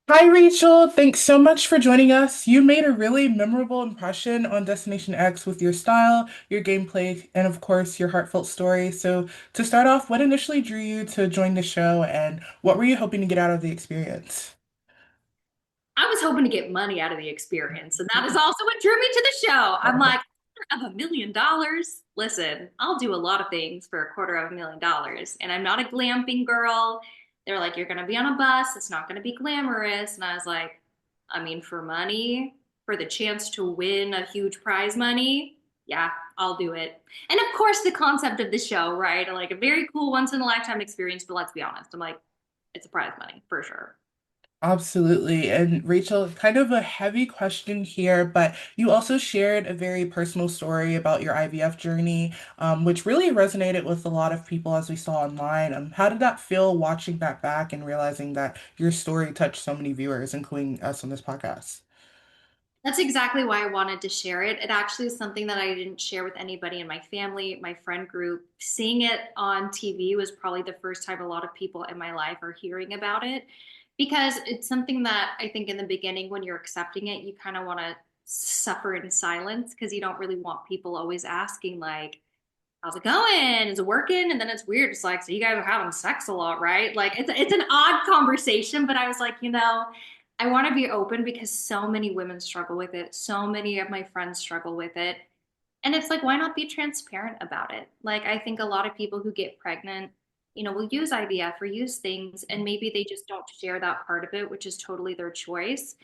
Hi, Rachel. Thanks so much for joining us. You made a really memorable impression on Destination X with your style, your gameplay, and of course, your heartfelt story. So, to start off, what initially drew you to join the show, and what were you hoping to get out of the experience? I was hoping to get money out of the experience, and that is also what drew me to the show. I'm like, $250,000. Listen, I'll do a lot of things for $250,000, and I'm not a glamping girl. They're like, you're gonna be on a bus. It's not gonna be glamorous, and I was like, I mean, for money, for the chance to win a huge prize money, yeah, I'll do it. And of course, the concept of the show, right? Like a very cool once in a lifetime experience, but let's be honest, I'm like, it's a prize money for sure. Absolutely. And Rachel, kind of a heavy question here, but you also shared a very personal story about your IVF journey, which really resonated with a lot of people as we saw online. How did that feel watching that back and realizing that your story touched so many viewers, including us on this podcast? That's exactly why I wanted to share it. It actually is something that I didn't share with anybody in my family, my friend group. Seeing it on TV was probably the first time a lot of people in my life are hearing about it because it's something that I think in the beginning, when you're accepting it, you kind of want to suffer in silence because you don't really want people always asking, like, how's it going? Is it working? And then it's weird. It's like, so you guys are having sex a lot, right? Like it's an odd conversation, but I was like, I want to be open because so many women struggle with it. So many of my friends struggle with it. And it's like, why not be transparent about it? Like, I think a lot of people who get pregnant, will use IVF or use things, and maybe they just don't share that part of it, which is totally their choice.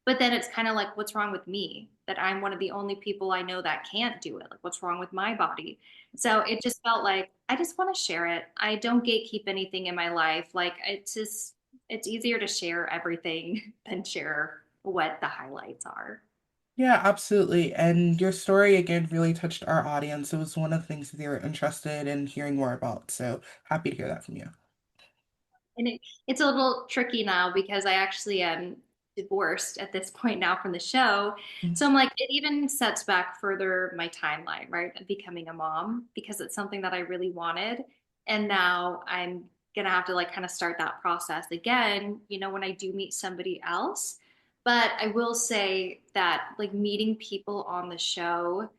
But then it's kind of like, what's wrong with me? That I'm one of the only people I know that can't do it. Like, what's wrong with my body? So it just felt like I just want to share it. I don't gatekeep anything in my life. Like, it's easier to share everything than share what the highlights are. Yeah, absolutely. And your story again really touched our audience. It was one of the things that they were interested in hearing more about. So happy to hear that from you. And it's a little tricky now because I actually am divorced at this point now from the show. So I'm like, it even sets back further my timeline, right? Of becoming a mom because it's something that I really wanted. And now I'm gonna have to like kind of start that process again, when I do meet somebody else. But I will say that like meeting people on the show,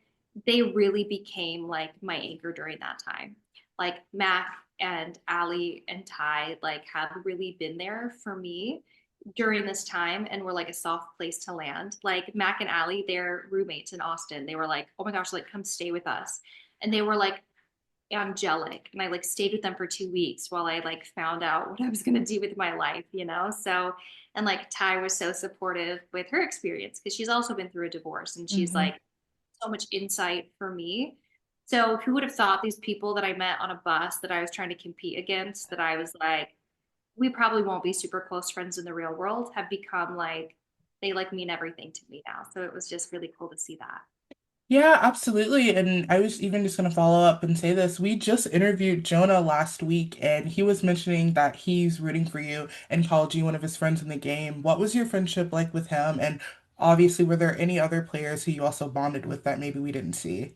they really became like my anchor during that time. Like Mac and Ali and Ty like have really been there for me during this time and were like a soft place to land. Like Mac and Ali, they're roommates in Austin. They were like, oh my gosh, like come stay with us. And they were like angelic. And I like stayed with them for 2 weeks while I like found out what I was gonna do with my life. So and like Ty was so supportive with her experience because she's also been through a divorce and she's Mhm. like so much insight for me. So who would have thought these people that I met on a bus that I was trying to compete against, that I was like, we probably won't be super close friends in the real world, have become like, they like mean everything to me now. So it was just really cool to see that. Yeah, absolutely. And I was even just going to follow up and say this. We just interviewed Jonah last week, and he was mentioning that he's rooting for you and called you one of his friends in the game. What was your friendship like with him? And obviously, were there any other players who you also bonded with that maybe we didn't see?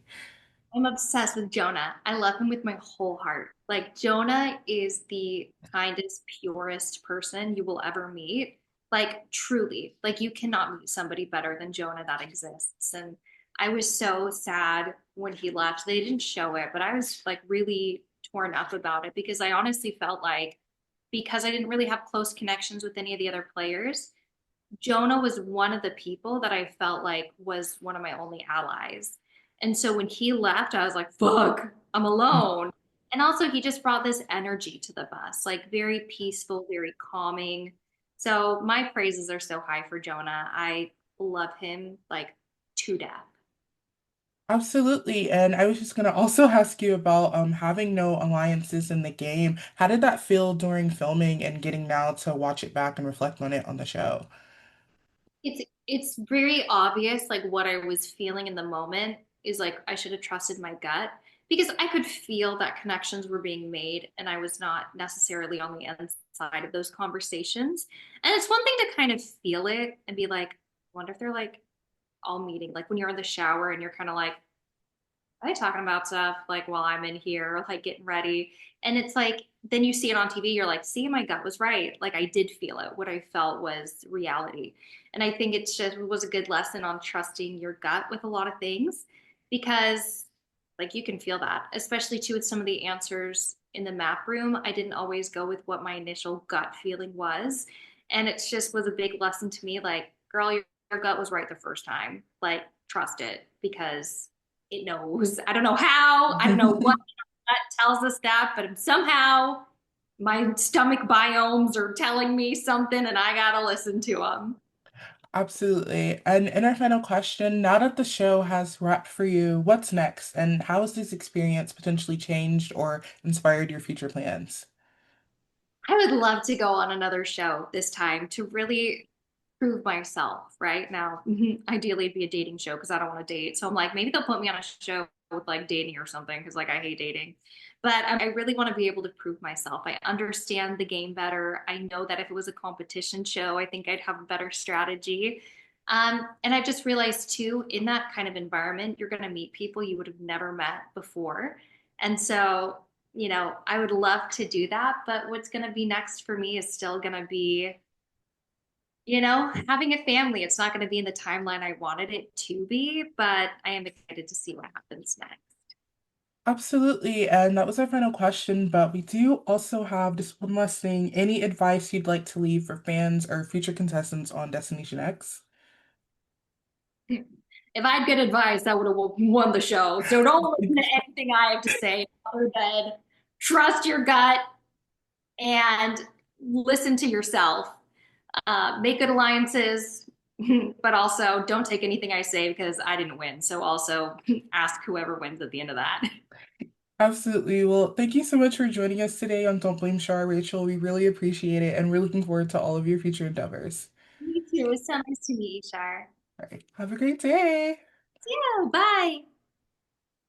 I'm obsessed with Jonah. I love him with my whole heart. Like Jonah is the kindest, purest person you will ever meet. Like truly, like you cannot meet somebody better than Jonah that exists. And I was so sad when he left. They didn't show it, but I was like really torn up about it because I honestly felt like because I didn't really have close connections with any of the other players, Jonah was one of the people that I felt like was one of my only allies. And so when he left, I was like, fuck, I'm alone. And also, he just brought this energy to the bus, like very peaceful, very calming. So my praises are so high for Jonah. I love him like to death. Absolutely. And I was just going to also ask you about having no alliances in the game. How did that feel during filming and getting now to watch it back and reflect on it on the show? It's very obvious like what I was feeling in the moment is like I should have trusted my gut because I could feel that connections were being made and I was not necessarily on the inside of those conversations. And it's one thing to kind of feel it and be like, I wonder if they're like all meeting, like when you're in the shower and you're kind of like, I talking about stuff like while I'm in here, like getting ready. And it's like, then you see it on TV, you're like, see, my gut was right. Like I did feel it. What I felt was reality. And I think it's just was a good lesson on trusting your gut with a lot of things because like you can feel that, especially too with some of the answers in the map room. I didn't always go with what my initial gut feeling was. And it just was a big lesson to me, like, girl, your gut was right the first time. Like, trust it because it knows. I don't know how, I don't know what gut tells us that, but somehow my stomach biomes are telling me something and I gotta listen to them. Absolutely. And in our final question, now that the show has wrapped for you, what's next? And how has this experience potentially changed or inspired your future plans? I would love to go on another show this time to really prove myself, right? Now, ideally it'd be a dating show because I don't want to date. So I'm like, maybe they'll put me on a show with like dating or something because like I hate dating. But I really want to be able to prove myself. I understand the game better. I know that if it was a competition show, I think I'd have a better strategy. And I just realized too, in that kind of environment, you're going to meet people you would have never met before. And so, I would love to do that. But what's going to be next for me is still going to be having a family. It's not going to be in the timeline I wanted it to be, but I am excited to see what happens next. Absolutely. And that was our final question, but we do also have just one last thing. Any advice you'd like to leave for fans or future contestants on Destination X? If I had good advice, I would have won the show. So don't listen to anything I have to say other than trust your gut and listen to yourself. Make good alliances, but also don't take anything I say because I didn't win. So also ask whoever wins at the end of that. Absolutely. Well, thank you so much for joining us today on Don't Blame Char, Rachel. We really appreciate it, and we're looking forward to all of your future endeavors. Me too. It was so nice to meet you, Char. All right. Have a great day. Yeah, bye.